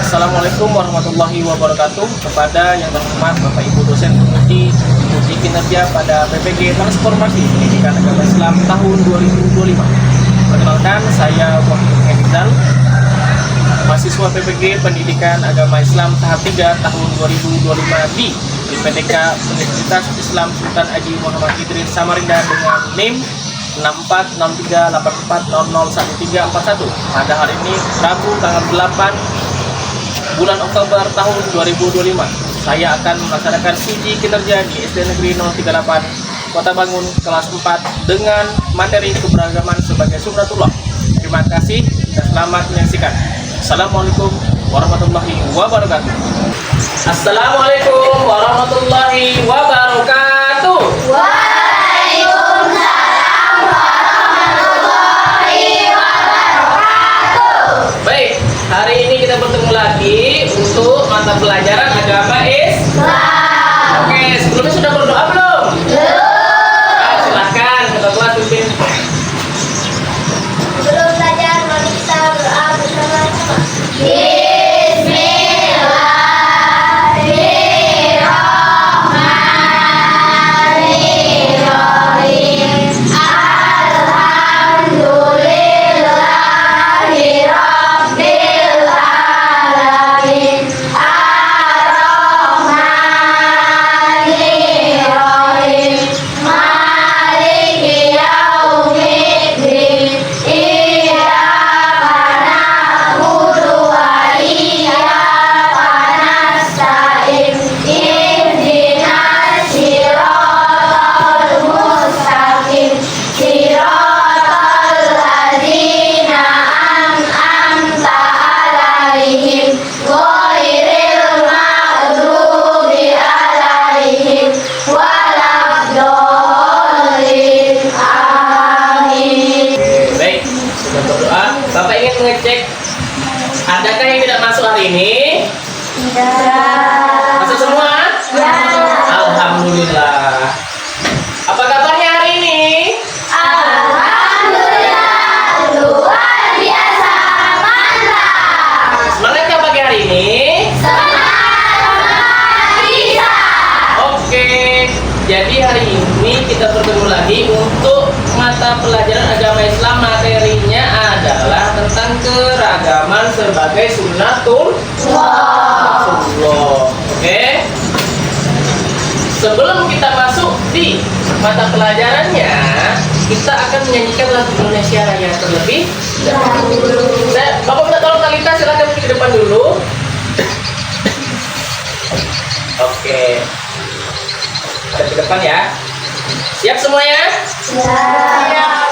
Assalamualaikum warahmatullahi wabarakatuh. Kepada yang terhormat Bapak Ibu dosen penguji kinerja pada PPG Transformasi Pendidikan Agama Islam tahun 2025. Perkenalkan, saya Wahyu Rizal, mahasiswa PPG Pendidikan Agama Islam tahap 3 tahun 2025 di PTK Universitas Islam Sultan Haji Muhammad Idris Samarinda dengan NIM 646384001341. Pada hari ini Rabu tanggal 8 bulan Oktober tahun 2025, saya akan melaksanakan uji kinerja di SD Negeri 038 Kota Bangun kelas 4 dengan materi keberagaman sebagai sunnatullah. Terima kasih dan selamat menyaksikan. Assalamualaikum warahmatullahi wabarakatuh. Assalamualaikum warahmatullahi wabarakatuh. Waalaikumsalam warahmatullahi wabarakatuh. Baik, hari ini kita bertemu lagi untuk mata pelajaran agama Islam. Oke, sebelumnya sudah berdoa belum? Nah, silahkan ketua kelas pimpin. Sebelum belajar, mari kita berdoa bersama-sama. Bapak ingin mengecek adakah yang tidak masuk hari ini? Tidak. Masuk semua? Ya. Alhamdulillah. Apa kabarnya hari ini? Alhamdulillah, luar biasa, mantap. Semangatnya pagi hari ini? Semangat bisa. Oke, jadi hari ini kita bertemu lagi untuk mata pelajaran agama Islam. Materinya adalah tentang keragaman sebagai sunnatullah. Oke. Sebelum kita masuk di mata pelajarannya, kita akan menyanyikan lagu Indonesia Raya terlebih dahulu. Bapak minta tolong Talita, silakan ke depan dulu. Oke. Ada ke depan ya. Siap semuanya? Siap.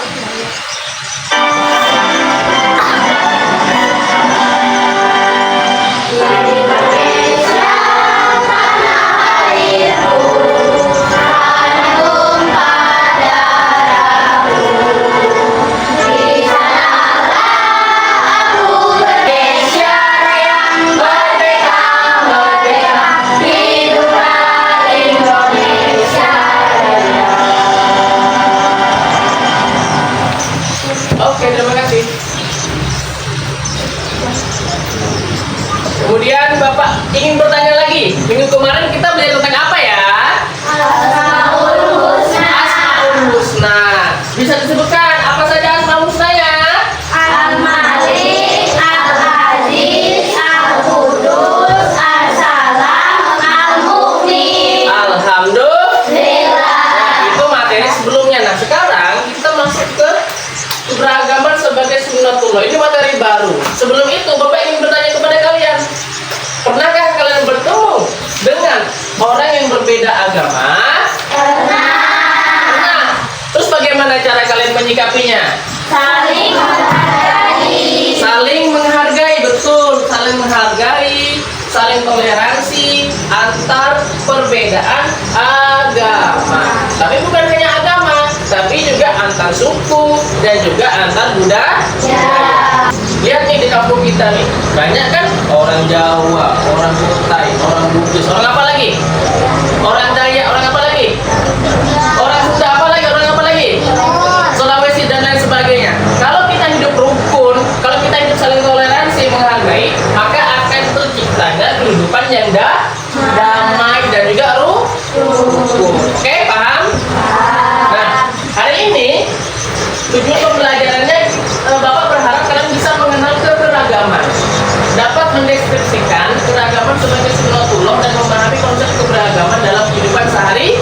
Oke, terima kasih. Kemudian Bapak ingin bertanya lagi. Minggu kemarin kita belajar tentang apa ya? Asmaul Husna. Asmaul Husna. Bisa disebutkan apa saja Asmaul Husnanya? Al-Malik, Al-Aziz, Al-Qudus, Al-Salam, Al-Mu'min. Alhamdulillah. Nah, itu materi sebelumnya. Nah, sekarang kita masuk ke keberagaman sebagai sunnatullah. Ini materi baru. Sebelum itu, Bapak ingin bertanya kepada kalian, pernahkah kalian bertemu dengan orang yang berbeda agama? Pernah. Terus bagaimana cara kalian menyikapinya? Saling menghargai. Saling menghargai, betul. Saling menghargai, saling toleransi antar perbedaan agama. Tapi bukan hanya agama, tapi juga antar suku dan juga antar budaya. Lihat nih di kampung kita nih, banyak kan orang Jawa, orang Kutai, orang Bugis, orang apa lagi? Orang Dayak, orang apa lagi? Orang Sunda apa lagi? Orang apa lagi? Sulawesi dan lain sebagainya. Kalau kita hidup rukun, kalau kita hidup saling toleransi, menghargai, maka akan tujuan pembelajarannya Bapak berharap kalian bisa mengenal keberagaman, dapat mendeskripsikan keragaman sebagai sunnatullah dan memahami konsep keberagaman dalam kehidupan sehari-hari.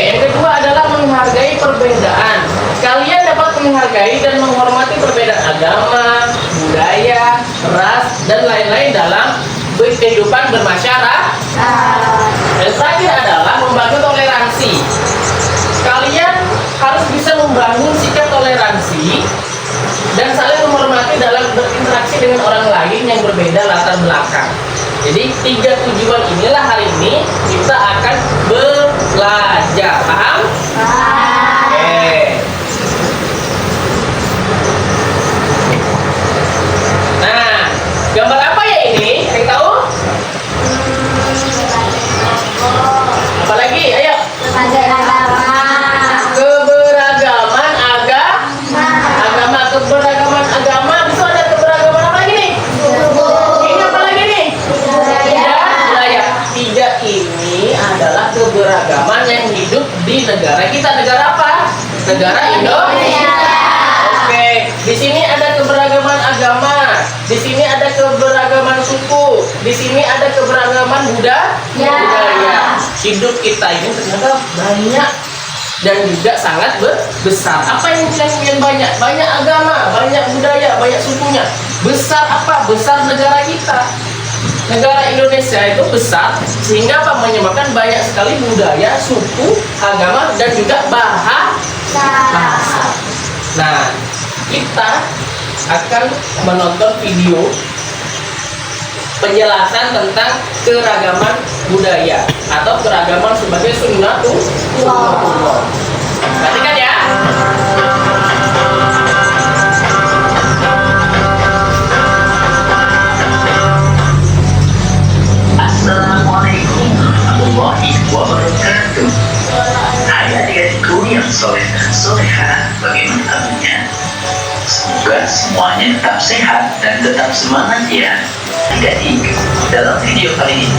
Yang kedua adalah menghargai perbedaan. Kalian dapat menghargai dan menghormati perbedaan agama, budaya, ras, dan lain-lain dalam kehidupan bermasyarakat. Dan terakhir adalah membangun toleransi. Kalian harus bisa membangun sikap toleransi dan saling menghormati dalam berinteraksi dengan orang lain yang berbeda latar belakang. Jadi 3 tujuan inilah hari ini kita akan belajar. Paham? Oke. Nah, gambar apa ya ini? Yang tahu? Apalagi? Ayo. Keberagaman agama, keberagaman agama. Itu ada keberagaman apa lagi nih? Ini apa lagi nih? Budaya. 3 ini adalah keberagaman yang hidup di negara kita. Negara apa? Negara Indonesia. Oke, di sini ada keberagaman agama, di sini ada keberagaman suku, di sini ada keberagaman budaya. Hidup kita ini ternyata banyak dan juga sangat besar. Apa yang banyak? Banyak agama, banyak budaya, banyak sukunya. Besar apa? Besar negara kita. Negara Indonesia itu besar sehingga apa? Menyebabkan banyak sekali budaya, suku, agama, dan juga bahasa. Nah, kita akan menonton video penjelasan tentang keragaman budaya atau keragaman sebagai sunnatullah. Perhatikan ya. Assalamualaikum warahmatullahi wabarakatuh. Hai adik-adikku yang soleh dan soleha, bagaimana kabarnya? Semoga semuanya tetap sehat dan tetap semangat ya. Adik-adik, dalam video kali ini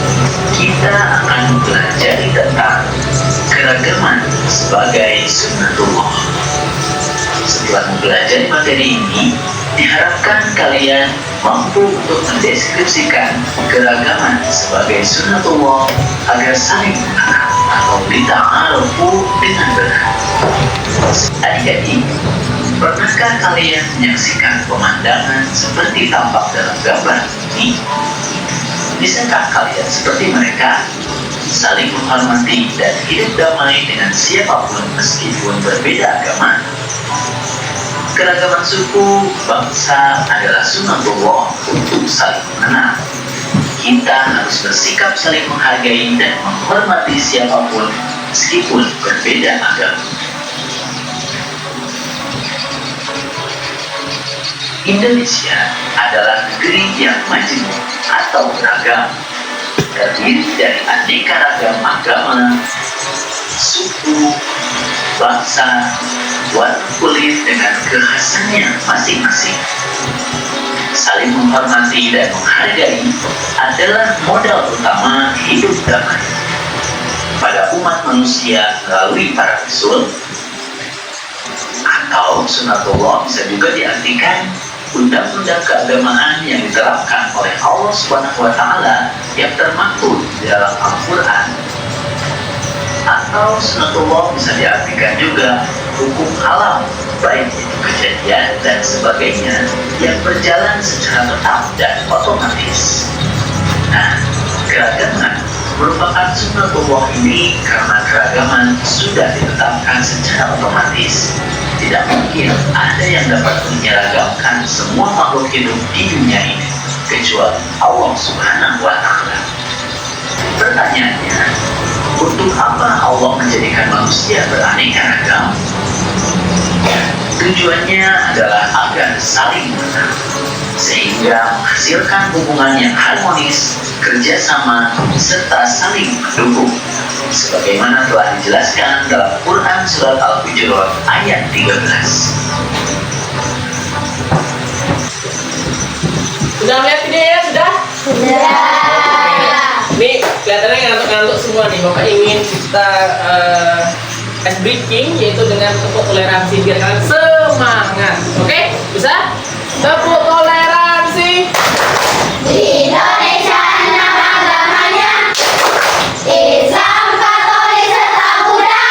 kita akan belajar tentang keragaman sebagai sunnatullah. Setelah mempelajari materi ini, diharapkan kalian mampu untuk mendeskripsikan keragaman sebagai sunnatullah agar saling mengenal atau dita'arufu dengan benar. Adik-adik, pernahkah kalian menyaksikan pemandangan seperti tampak dalam gambar ini? Bisakah kalian seperti mereka, saling menghormati dan hidup damai dengan siapapun meskipun berbeda agama? Keragaman suku, bangsa adalah sunnatullah untuk saling mengenal. Kita harus bersikap saling menghargai dan menghormati siapapun meskipun berbeda agama. Indonesia adalah negeri yang majemuk atau beragam, terdiri dari aneka ragam agama, suku, bangsa, warna kulit dengan kekhasannya masing-masing. Saling menghormati dan menghargai adalah modal utama hidup damai pada umat manusia melalui para rasul, atau sunnatullah bisa juga diartikan undang-undang keagamaan yang diterapkan oleh Allah Subhanahu wa Ta'ala yang termaktub di dalam Al-Quran. Atau sunnatullah bisa diartikan juga hukum alam, baik itu kejadian dan sebagainya yang berjalan secara tetap dan otomatis. Nah, keragaman merupakan sunnatullah ini karena keragaman sudah ditetapkan secara otomatis. Tidak mungkin ada yang dapat menyeragamkan semua makhluk hidup di dunia ini kecuali Allah Subhanahu wa Ta'ala. Pertanyaannya, untuk apa Allah menjadikan manusia beraneka ragam? Tujuannya adalah agar saling mengenal, sehingga menghasilkan hubungan yang harmonis, kerjasama, serta saling mendukung. Sebagaimana telah dijelaskan dalam Quran Surat Al-Hujurat ayat 13. Sudah melihat videonya? Sudah? Sudah. Ini kelihatannya ngantuk-ngantuk semua nih. Bapak ingin kita ice breaking, yaitu dengan tepuk toleransi biar kalian semangat. Oke? Bisa? Tepuk toleransi. Di Indonesia 6 agamanya, Islam, Katolik, serta Buddha.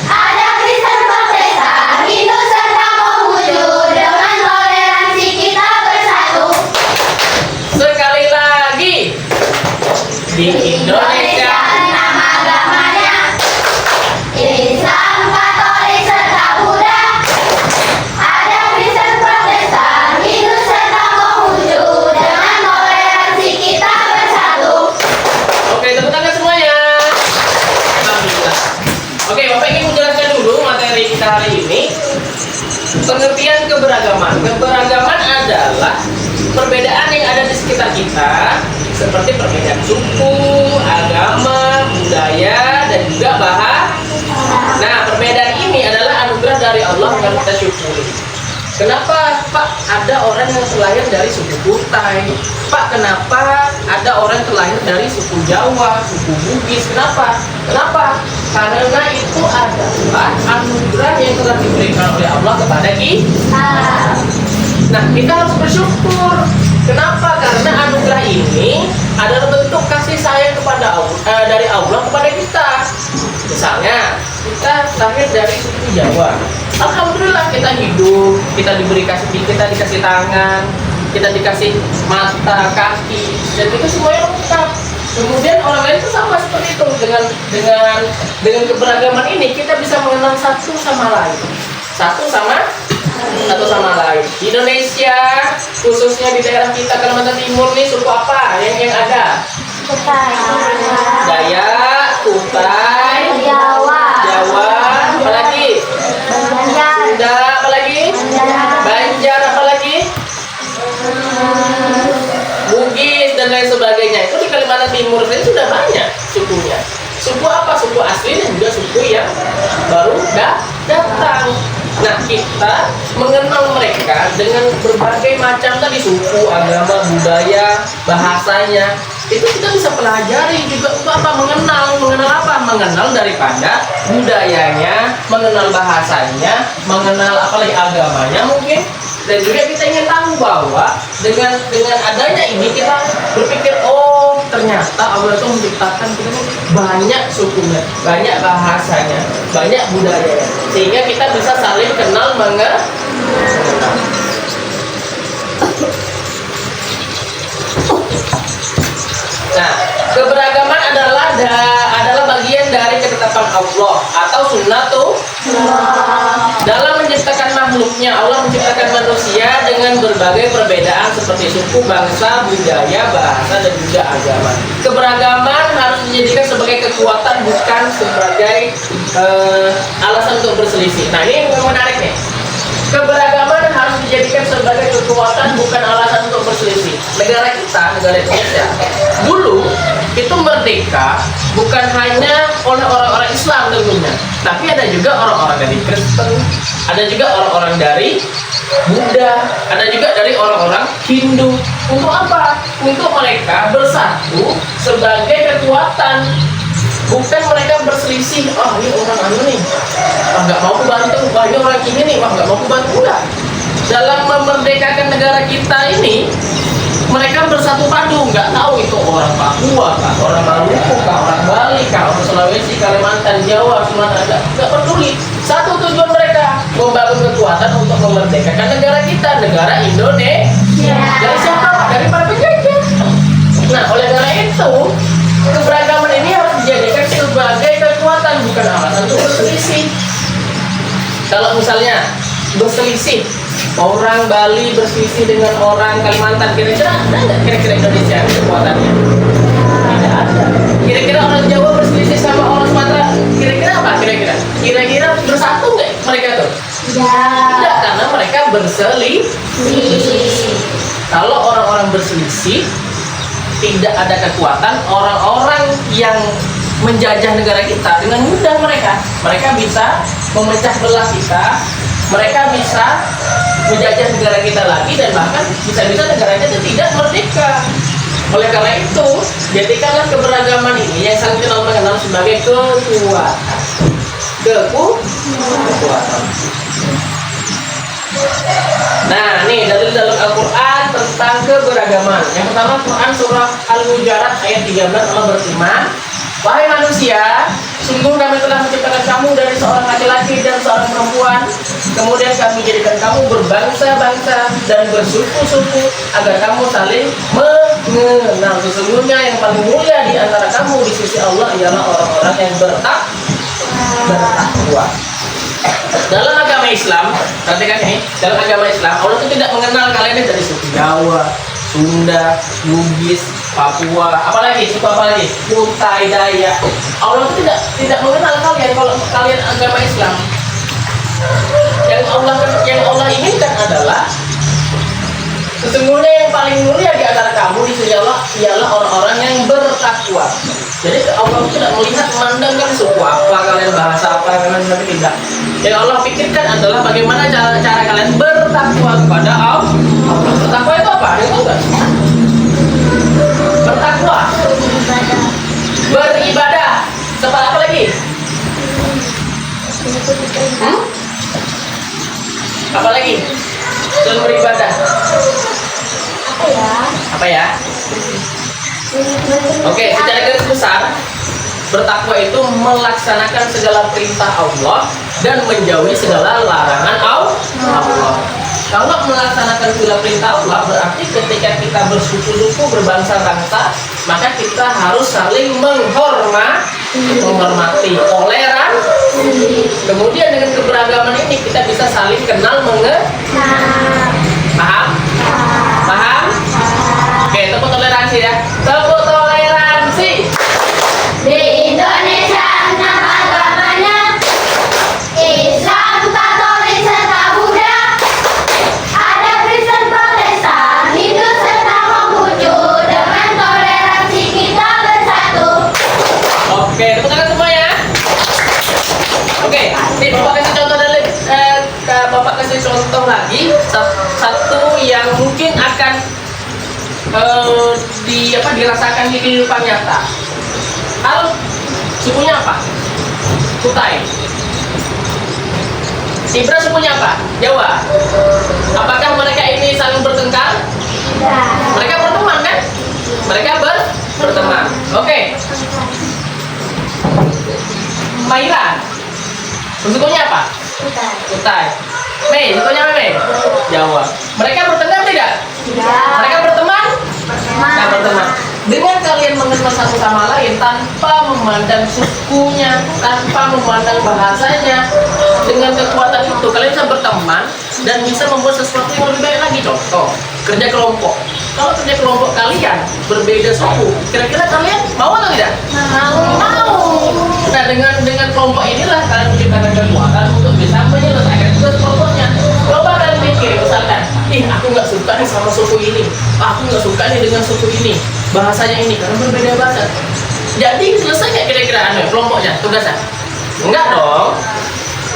Ada Kristen, Protestan, Hindu, serta Konghucu. Dengan toleransi kita bersatu. Sekali lagi. Di Indonesia 6 agamanya, Islam, Katolik, serta Buddha. Ada Kristen, Protestan, Hindu, serta Konghucu. Dengan toleransi kita bersatu. Oke, tepuk tangan semuanya. Alhamdulillah. Oke, Bapak ingin menjelaskan dulu materi kita hari ini. Pengertian keberagaman. Keberagaman adalah perbedaan yang ada di sekitar kita, seperti perbedaan suku, agama, budaya, dan juga bahasa. Nah, perbedaan ini adalah anugerah dari Allah yang harus kita syukuri. Kenapa, Pak, ada orang yang terlahir dari suku Kutai? Pak, kenapa ada orang yang terlahir dari suku Jawa, suku Bugis? Kenapa? Kenapa? Karena itu adalah anugerah yang telah diberikan oleh Allah kepada kita. Nah, kita harus bersyukur. Kenapa? Karena anugerah ini adalah bentuk kasih sayang kepada dari Allah kepada kita. Misalnya, kita lahir dari suku Jawa. Alhamdulillah kita hidup, kita dikasih tangan, kita dikasih mata, kaki, dan itu semuanya lengkap. Kemudian orang lain itu sama seperti itu. Dengan keberagaman ini kita bisa mengenal satu sama lain. Satu sama lain. Di Indonesia, khususnya di daerah kita Kalimantan Timur nih, suku apa yang ada? Dayak, Kutai, Jawa, apalagi? Sunda, apalagi? Banjar, apalagi? Bugis dan lain sebagainya. Itu di Kalimantan Timur ini sudah banyak sukunya. Suku apa? Suku asli dan juga suku yang baru datang. Nah, kita mengenal mereka dengan berbagai macam tadi suku, agama, budaya, bahasanya. Itu kita bisa pelajari juga untuk apa? Mengenal apa? Mengenal daripada budayanya, mengenal bahasanya, mengenal apalagi agamanya mungkin. Dan juga kita ingin tahu bahwa dengan adanya ini kita berpikir, oh ternyata Allah itu menciptakan kita ini banyak sukunya, banyak bahasanya, banyak budayanya, sehingga kita bisa saling kenal mengenal. Nah, keberagaman adalah bagian dari ketetapan Allah atau sunnatu. Dalam menciptakan makhluknya, Allah menciptakan manusia dengan berbagai perbedaan seperti suku, bangsa, budaya, bahasa, dan juga agama. Keberagaman harus dijadikan sebagai kekuatan, bukan sebagai alasan untuk berselisih. Nah, ini yang menarik nih. Keberagaman harus dijadikan sebagai kekuatan, bukan alasan untuk berselisih. Negara kita, negara Indonesia, dulu itu merdeka bukan hanya oleh orang-orang Islam tentunya, tapi ada juga orang-orang dari Kristen, ada juga orang-orang dari Buddha, ada juga dari orang-orang Hindu. Untuk apa? Untuk mereka bersatu sebagai kekuatan. Bukan mereka berselisih, ini orang anu nih, nggak mau bantu, ini orang ini nih, nggak mau bantu. Enggak. Dalam memerdekakan negara kita ini, mereka bersatu padu, nggak tahu itu orang Papua kah, orang Maluku kah, orang Bali kah, orang Sulawesi, Kalimantan, Jawa, Sumatera, nggak peduli. Satu tujuan mereka, membangun kekuatan untuk memerdekakan negara kita, negara Indonesia. Dari siapa? Dari para penjajah. Nah, oleh karena itu, keberagaman ini harus dijadikan sebagai kekuatan, bukan alasan untuk berselisih. Kalau misalnya berselisih, orang Bali berselisih dengan orang Kalimantan, kira-kira ada nggak kira-kira Indonesia kekuatannya? Tidak ada. Kira-kira orang Jawa berselisih sama orang Sumatera, kira-kira apa? Kira-kira bersatu nggak mereka tuh? Tidak, karena mereka berselisih. Kalau orang-orang berselisih, tidak ada kekuatan. Orang-orang yang menjajah negara kita dengan mudah mereka bisa memecah belah kita, mereka bisa menjajah negara kita lagi, dan bahkan bisa-bisa negara kita tidak merdeka. Oleh karena itu, jadikanlah keberagaman ini yang saling kenal mengenal sebagai kekuatan. kekuatan. Nah, nih dalil dalam Al-Quran tentang keberagaman. Yang pertama, Quran surah Al-Hujurat ayat 13, Allah berfirman, wahai manusia, sungguh kami telah menciptakan kamu dari seorang laki-laki dan seorang perempuan. Kemudian kami jadikan kamu berbangsa-bangsa dan bersuku-suku agar kamu saling mengenal. Sesungguhnya yang paling mulia di antara kamu di sisi Allah ialah orang-orang yang bertakwa. Dalam agama Islam, perhatikan ini, dalam agama Islam Allah itu tidak mengenal kalian dari suku Jawa, Sunda, Bugis, Papua, apalagi suku apa lagi? Kutai, Dayak. Allah itu tidak mengenal kalian kalau kalian agama Islam. Yang Allah inginkan adalah sesungguhnya yang paling mulia di antara kamu di sisi Allah ialah orang-orang yang bertakwa. Jadi Allah tidak melihat memandangkan suku apa kalian, bahasa apa kalian, tapi tidak. Yang Allah pikirkan adalah bagaimana cara kalian bertakwa kepada Allah. Bertakwa itu apa? Ada yang tahu nggak? Bertakwa, beribadah. Seperti apa lagi? Apa lagi? Selain beribadah. Apa ya? Oke, secara garis besar, bertakwa itu melaksanakan segala perintah Allah dan menjauhi segala larangan Allah. Kalau melaksanakan segala perintah Allah berarti ketika kita bersuku-suku, berbangsa-bangsa, maka kita harus saling menghormati, toleran. Kemudian dengan keberagaman ini kita bisa saling kenal mengenal. Paham? Paham? Oke, tepuk toleransi ya. Tepuk toleransi. Di Indonesia 6 agamanya, Islam, Katolik, serta Buddha. Ada Kristen, Protestan, Hindu, serta Konghucu. Dengan toleransi kita bersatu. Oke, tepuk tangan semua ya. Oke, nih Bapak kasih contoh dari Bapak kasih contoh lagi satu yang mungkin akan dirasakan di kehidupan nyata. Sukunya apa? Kutai. Ibra sukunya apa? Jawa. Apakah mereka ini saling bertengkar? Mereka berteman kan? Mereka berteman. Oke. Maira, sukunya apa? Kutai. Mei, sukunya apa Mei? Jawa. Mereka bertengkar tidak? Mereka berteman? Nah, berteman. Dengan kalian mengenal satu sama lain tanpa memandang sukunya, tanpa memandang bahasanya, dengan kekuatan itu kalian bisa berteman dan bisa membuat sesuatu yang lebih baik lagi. Contoh, kerja kelompok. Kalau kerja kelompok kalian berbeda suku, kira-kira kalian mau atau tidak? Mau. Nah, dengan kelompok inilah kalian menciptakan kekuatan untuk bisa menyelesaikan tugas kelompoknya. Coba kalian pikir, misalkan, aku nggak suka nih sama suku ini, aku nggak suka nih dengan suku ini, bahasanya ini karena berbeda bahasa. Jadi selesai nggak kira-kira kelompoknya, tugasnya? Enggak dong,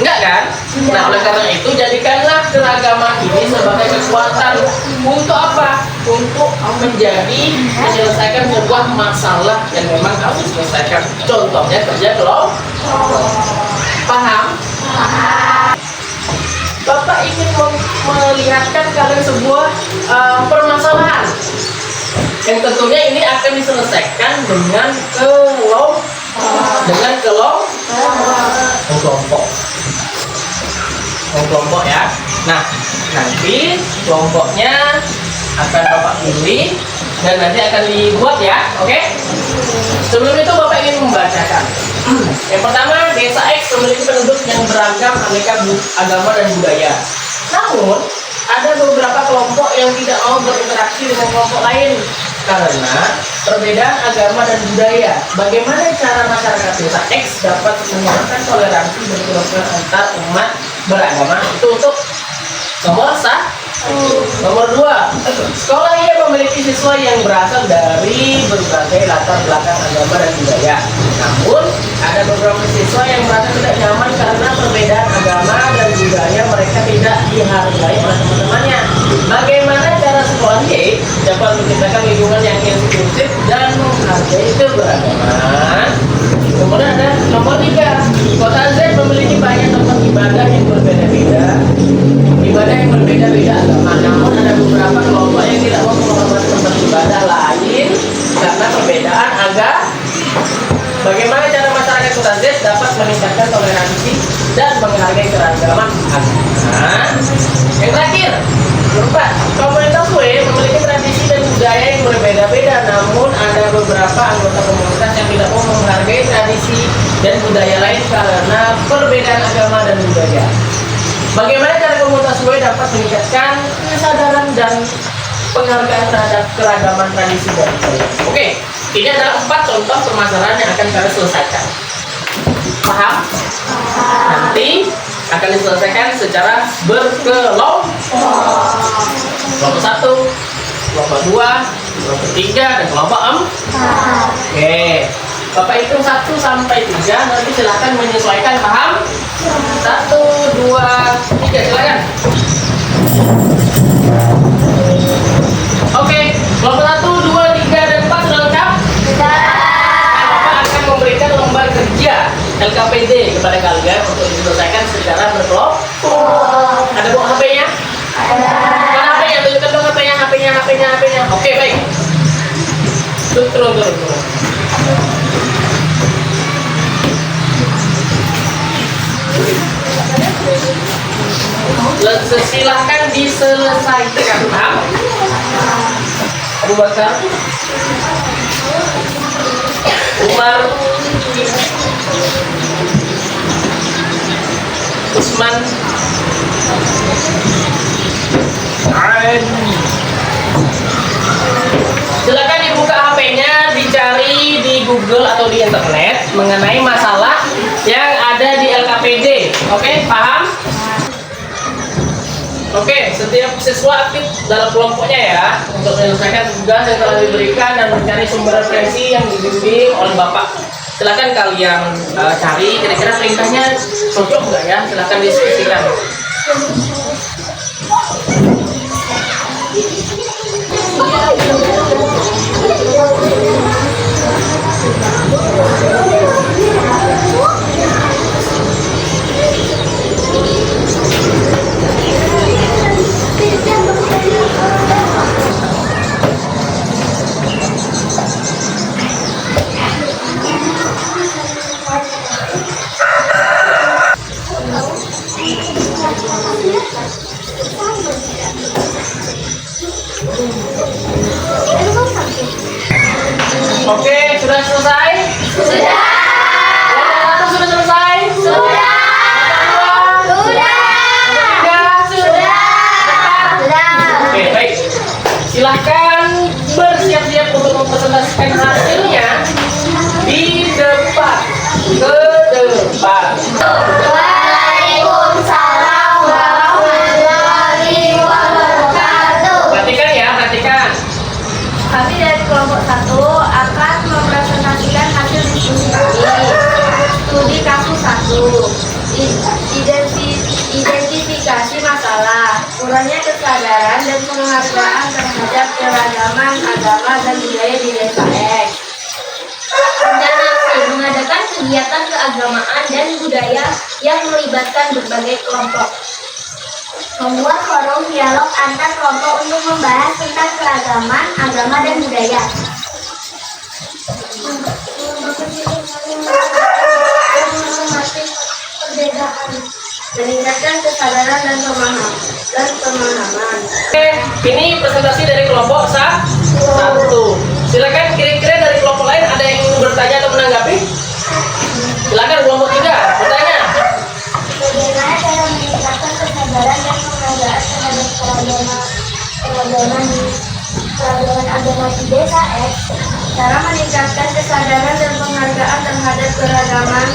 enggak kan? Nah, oleh karena itu jadikanlah keragaman ini sebagai kekuatan untuk apa? Untuk menyelesaikan sebuah masalah yang memang harus diselesaikan. Contohnya kerja kelompok. Paham? Bapak ingin melihatkan kalian sebuah permasalahan yang tentunya ini akan diselesaikan dengan kelompok ya. Nah, nanti kelompoknya akan Bapak pilih dan nanti akan dibuat ya, oke? Sebelum itu Bapak ingin membacakan. Yang pertama, desa X memiliki penduduk yang beragam aneka agama dan budaya. Namun, ada beberapa kelompok yang tidak mau berinteraksi dengan kelompok lain karena perbedaan agama dan budaya. Bagaimana cara masyarakat desa X dapat menyamakan toleransi dan kerukunan antar umat beragama? Itu untuk nomor satu. Nomor 2, sekolah ini memiliki siswa yang berasal dari berbagai latar belakang agama dan budaya. Namun, ada beberapa siswa yang merasa tidak nyaman karena perbedaan agama dan budaya mereka tidak dihargai oleh teman-temannya. Bagaimana cara sekolah Y dapat menciptakan lingkungan yang inklusif dan menghargai keberagaman? Kemudian ada nomor 3. Kota Z memiliki banyak tempat ibadah yang berbeda-beda. Ibadah yang berbeda-beda agama. Namun ada beberapa kelompok yang tidak mau menghormati tempat ibadah lain karena perbedaan agama. Bagaimana cara masyarakat Kota Z dapat meningkatkan toleransi dan menghargai keragaman agama? Yang terakhir, keempat, komunitas W memiliki tradisi dan budaya yang berbeda-beda, namun ada beberapa anggota komunitas yang tidak mau menghargai tradisi dan budaya lain karena perbedaan agama dan budaya. Bagaimana cara komunitas W dapat meningkatkan kesadaran dan penghargaan terhadap keragaman tradisi dan budaya? Oke, ini adalah 4 contoh permasalahan yang akan kalian selesaikan. Paham? Nanti akan diselesaikan secara berkelompok. Kelompok 1, kelompok 2, kelompok 3, dan kelompok 4. Oke. Bapak hitung 1 sampai 3, nanti silakan menyesuaikan, paham? 1, 2, 3, silakan. Oke, kelompok 1, 2, 3, dan 4 sudah lengkap? Bapak akan memberikan lembar kerja LKPD kepada kalian untuk diselesaikan secara berkelompok. Ada bawa HP-nya? Mana HP-nya? Tunjukkan dong HP-nya. Oke, baik. Turun. Silahkan diselesaikan. Paham? Abu Bakar, Umar, Usman, silakan dibuka HP-nya, dicari di Google atau di internet mengenai masalah yang ada di LKPD. Oke, paham? Oke, setiap siswa aktif dalam kelompoknya ya untuk menyelesaikan tugas yang telah diberikan dan mencari sumber referensi yang dibimbing oleh Bapak. Silakan kalian cari kira-kira perintahnya cocok nggak ya? Silakan diskusikan. Oke, sudah selesai? Sudah. Kelompok 1 sudah selesai? Sudah. Kelompok 2? Sudah. Oke, baik. Silahkan bersiap-siap untuk mempresentasikan hasilnya di depan. Ke depan. Waalaikumsalam warahmatullahi wabarakatuh. Perhatikan ya, perhatikan. Kami dari kelompok 1 akan mempresentasikan hasil diskusi kami. Studi kasus 1. Identifikasi masalah, kurangnya kesadaran dan penghargaan terhadap keragaman agama dan budaya di desa X. Rencana aksi mengadakan kegiatan keagamaan dan budaya yang melibatkan berbagai kelompok. Membuat forum dialog antar kelompok untuk membahas tentang keragaman agama dan budaya. Perbedaan, meningkatkan kesadaran dan pemahaman. Oke, ini presentasi dari kelompok 1. Silakan kira-kira dari kelompok lain ada yang ingin bertanya atau menanggapi? Silakan kelompok 3 bertanya. Bagaimana cara meningkatkan kesadaran dan penghargaan terhadap keragaman agama di desa X? Cara meningkatkan kesadaran dan penghargaan terhadap keragaman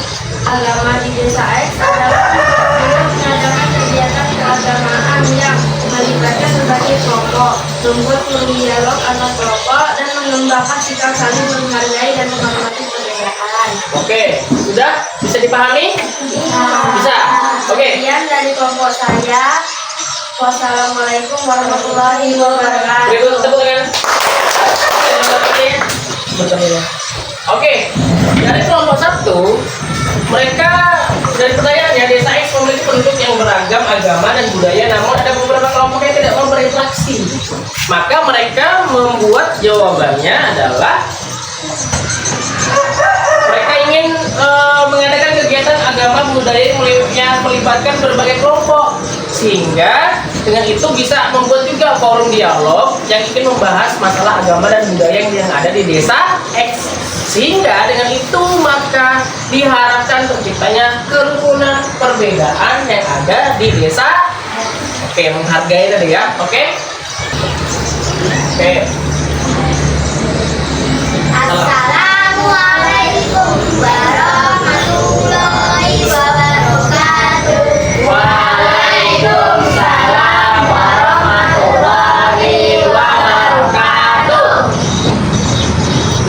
agama di desa X adalah dengan mengadakan kegiatan keagamaan yang melibatkan berbagai kelompok, membuat forum dialog antar kelompok, dan mengembangkan sikap saling menghargai dan menghormati perbedaan. Oke, sudah bisa dipahami? Bisa. Oke. Sekian dari kelompok saya. Wassalamualaikum warahmatullahi wabarakatuh. Berikut tepuk tangan. Oke, nomor 3. Oke, dari kelompok 1, mereka dari pertanyaannya desa X memiliki penduduk yang beragam agama dan budaya, namun ada beberapa kelompok yang tidak mau berinteraksi. Maka mereka membuat jawabannya adalah mereka ingin mengadakan kegiatan agama budaya yang melibatkan berbagai kelompok, sehingga dengan itu bisa membuat juga forum dialog yang ingin membahas masalah agama dan budaya yang ada di desa X. Sehingga dengan itu maka diharapkan terciptanya kerukunan perbedaan yang ada di desa. Oke, menghargai tadi ya. Oke. Assalamualaikum warahmatullahi wabarakatuh. Waalaikumsalam warahmatullahi wabarakatuh.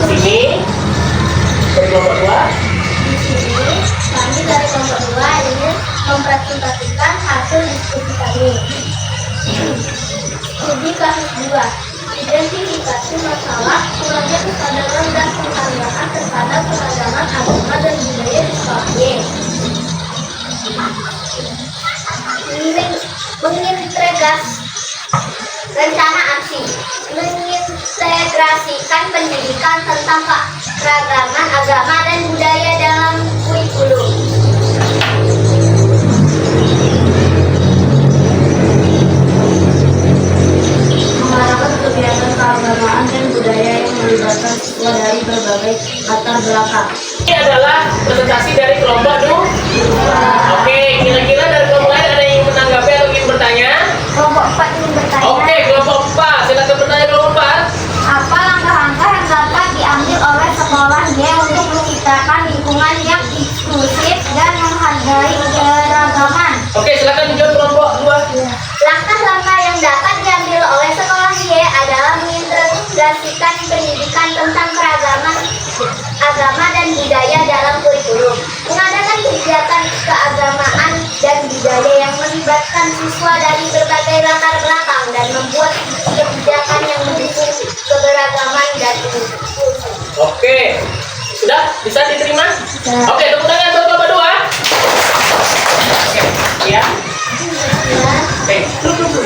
Sini dari kelompok 2. Di sini kami dari kelompok 2 ingin mempresentasikan hasil diskusi kami. Studi kasus 2, identifikasi masalah kurangnya kesadaran dan penghargaan terhadap keragaman agama dan budaya di sekolah Y. Rencana aksi mengintegrasikan pendidikan tentang keragaman agama dan budaya dalam kurikulum. Mengarahkan kegiatan keagamaan dan budaya yang melibatkan siswa dari berbagai latar belakang. Ini adalah presentasi dari kelompok 2. Oke, kira-kira dari kelompok lain ada yang menanggapi atau ingin bertanya? Kelompok 4 ingin bertanya. Oke, kelompok 4. Silakan bertanya kelompok 4. Apa langkah-langkah yang dapat diambil oleh sekolah Y untuk menciptakan lingkungan yang inklusif dan menghargai keragaman? Oke, silakan dijawab kelompok 2. Langkah-langkah yang dapat diambil oleh sekolah Y adalah mengintegrasikan pendidikan tentang keragaman agama dan budaya dalam kurikulum, mengadakan kegiatan keagamaan dan budaya yang melibatkan siswa dari berbagai latar belakang, dan membuat kebijakan yang mendukung keberagaman dan inklusi. Oke. Sudah bisa diterima? Oke, tepuk tangan untuk kelompok 2. Oke, ya. Oke, duduk.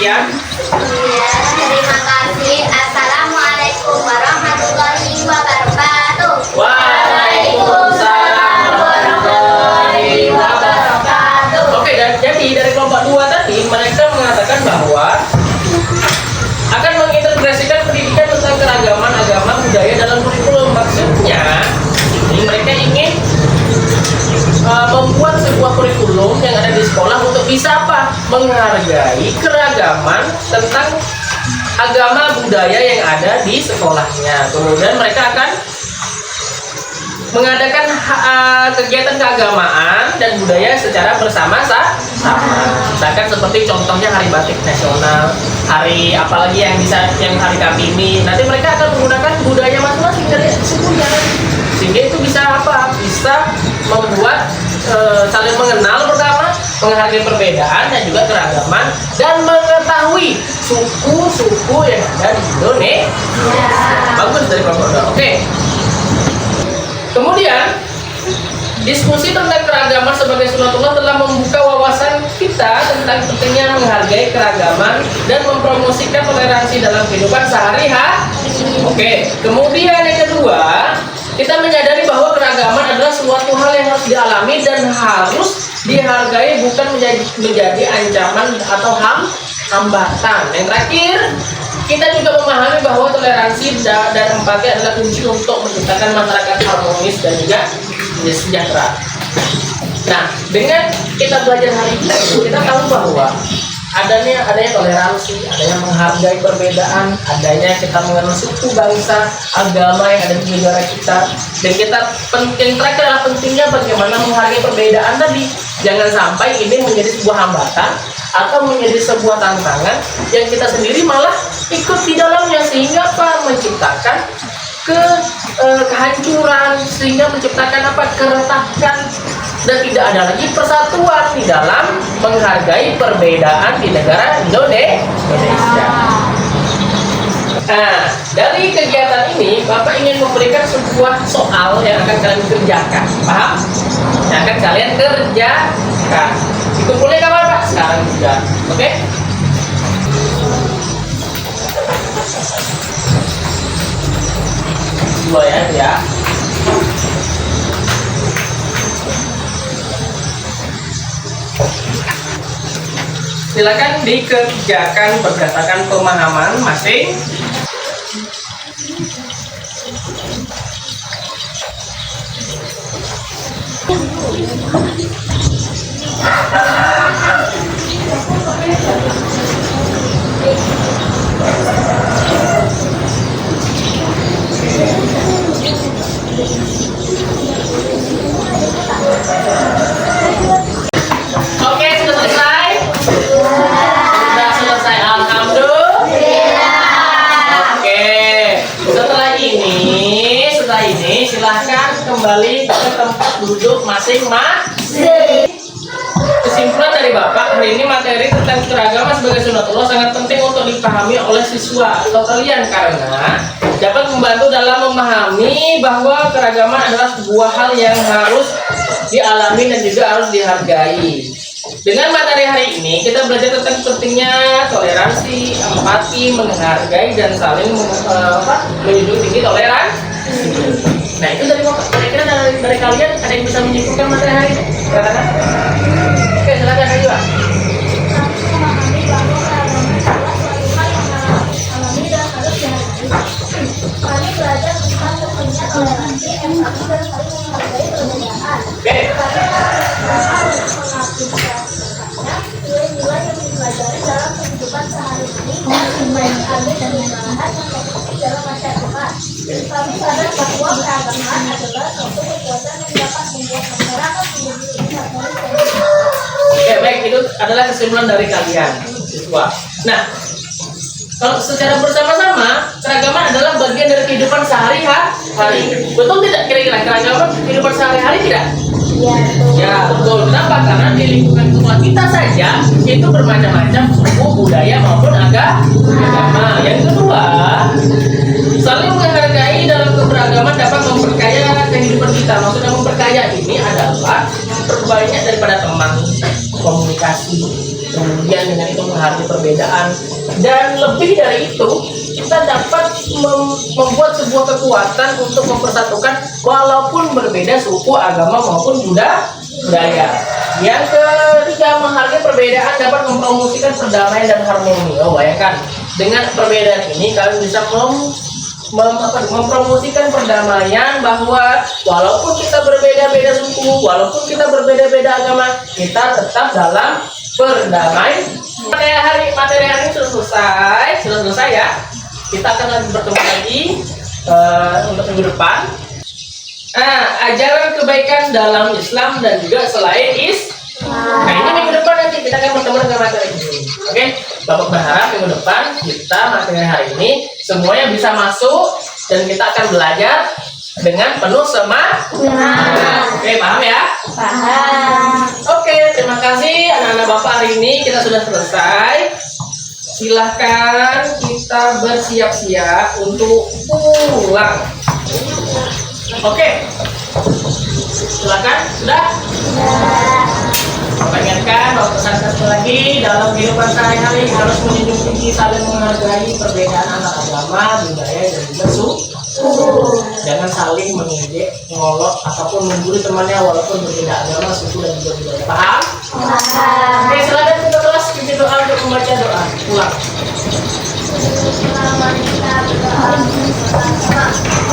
Ya. Ya, terima kasih. Assalamualaikum warahmatullahi wabarakatuh. Waalaikumsalam warahmatullahi wabarakatuh. Oke, dan jadi dari kelompok 2 tadi mereka mengatakan bahwa akan mengintegrasikan pendidikan tentang keragaman agama budaya dalam kurikulum. Maksudnya ini mereka ingin membuat sebuah kurikulum yang ada di sekolah untuk bisa apa? Menghargai keragaman tentang agama budaya yang ada di sekolahnya. Kemudian mereka akan mengadakan kegiatan keagamaan dan budaya secara bersama-sama. Misalkan seperti contohnya Hari Batik Nasional, hari apalagi yang Hari Kartini. Nanti mereka akan menggunakan budaya masing-masing dari sukunya. Sehingga itu bisa apa? Bisa membuat saling mengenal pertama, menghargai perbedaan dan juga keragaman, dan mengetahui suku-suku yang ada di Indonesia. Bagus dari kelompok 2. Oke. Kemudian diskusi tentang keragaman sebagai sunatullah telah membuka wawasan kita tentang pentingnya menghargai keragaman dan mempromosikan toleransi dalam kehidupan sehari-hari. Oke. Kemudian yang kedua, kita menyadari bahwa keragaman adalah suatu hal yang harus dialami dan harus dihargai, bukan menjadi ancaman atau hambatan. Yang terakhir, kita juga memahami bahwa toleransi dan empati adalah kunci untuk menciptakan masyarakat harmonis dan juga sejahtera. Nah, dengan kita belajar hari ini, kita tahu bahwa adanya toleransi, adanya menghargai perbedaan, adanya kita mengenal suku, bangsa, agama yang ada di negara kita, dan yang terakhir adalah pentingnya bagaimana menghargai perbedaan tadi. Jangan sampai ini menjadi sebuah hambatan atau menjadi sebuah tantangan yang kita sendiri malah ikut di dalamnya, sehingga apa? Menciptakan kehancuran, sehingga menciptakan keretakan, dan tidak ada lagi persatuan di dalam menghargai perbedaan di negara Indonesia. Nah, dari kegiatan ini Bapak ingin memberikan sebuah soal yang akan kalian kerjakan. Paham? Yang akan kalian kerjakan. Dikumpulnya kapan Pak? Sekarang juga. Oke? Dua ya, itu ya. Silakan dikerjakan berdasarkan pemahaman masing. Oke, sudah selesai? Sudah selesai, alhamdulillah. Oke, setelah ini silahkan kembali ke tempat duduk masing-masing. Kesimpulan dari Bapak, hari ini materi tentang keragaman sebagai sunatullah sangat penting untuk dipahami oleh siswa atau kalian karena dapat membantu dalam memahami bahwa keragaman adalah sebuah hal yang harus dialami dan juga harus dihargai. Dengan materi hari ini kita belajar tentang pentingnya toleransi, empati, menghargai dan saling menjunjung tinggi toleransi. Nah itu dari Bapak. Kira-kira dari kalian ada yang bisa menyimpulkan materi hari ini? Katakan. Oke, silakan aja Pak. Memahami bahwa keragaman adalah suatu hal yang harus dialami dan harus dihargai. Kami belajar tentang pentingnya toleransi, empati, dan saling menghargai perbedaan. Oke. Kami mengaplikasikannya nilai-nilai yang dipelajari dalam kehidupan sehari-hari dan memahami dan membahas yang positif dalam masyarakat. Kami sadar bahwa keragaman adalah suatu kekuatan yang dapat membuat masyarakat menjadi lebih harmonis dan Oke, baik, itu adalah kesimpulan dari kalian, siswa. Nah, kalau secara bersama-sama, keragaman adalah bagian dari kehidupan sehari-hari. Betul tidak kira-kira keragaman kehidupan sehari-hari tidak? Ya, betul. Kenapa? Karena di lingkungan sekolah kita saja itu bermacam-macam suku, budaya maupun agama. Yang kedua, saling menghargai dalam keberagaman dapat memperkaya kehidupan kita. Maksudnya memperkaya ini adalah perbanyak daripada teman, komunikasi, kemudian dengan itu menghargai perbedaan, dan lebih dari itu kita dapat membuat sebuah kekuatan untuk mempersatukan walaupun berbeda suku, agama maupun budaya. Yang ketiga, menghargai perbedaan dapat mempromosikan perdamaian dan harmoni. Oh, bayangkan dengan perbedaan ini kalian bisa mempromosikan perdamaian, bahwa walaupun kita berbeda-beda suku, walaupun kita berbeda-beda agama, kita tetap dalam berdamai. Materi hari ini sudah selesai ya. Kita akan lagi bertemu lagi untuk minggu depan. Ajaran kebaikan dalam Islam dan juga selain Nah ini minggu depan nanti kita akan bertemu dengan materi ini. Oke, Bapak berharap minggu depan kita materi hari ini semuanya bisa masuk dan kita akan belajar dengan penuh semangat. Oke, paham ya? paham. Oke, terima kasih anak-anak Bapak, hari ini kita sudah selesai. Silahkan kita bersiap-siap untuk pulang. Oke, silakan. Sudah? Bapak ingatkan, Bapak pesan satu lagi, dalam kehidupan sehari-hari harus menjunjung tinggi saling menghargai perbedaan antar agama, budaya, dan juga suku. Jangan saling mengejek, mengolok, ataupun membuli temannya walaupun berbeda agama, suku, dan juga budaya. Paham? Oke, silakan kita kelas pimpin doa untuk membaca doa. Pulang. Selamat kita berdoa bersama-sama.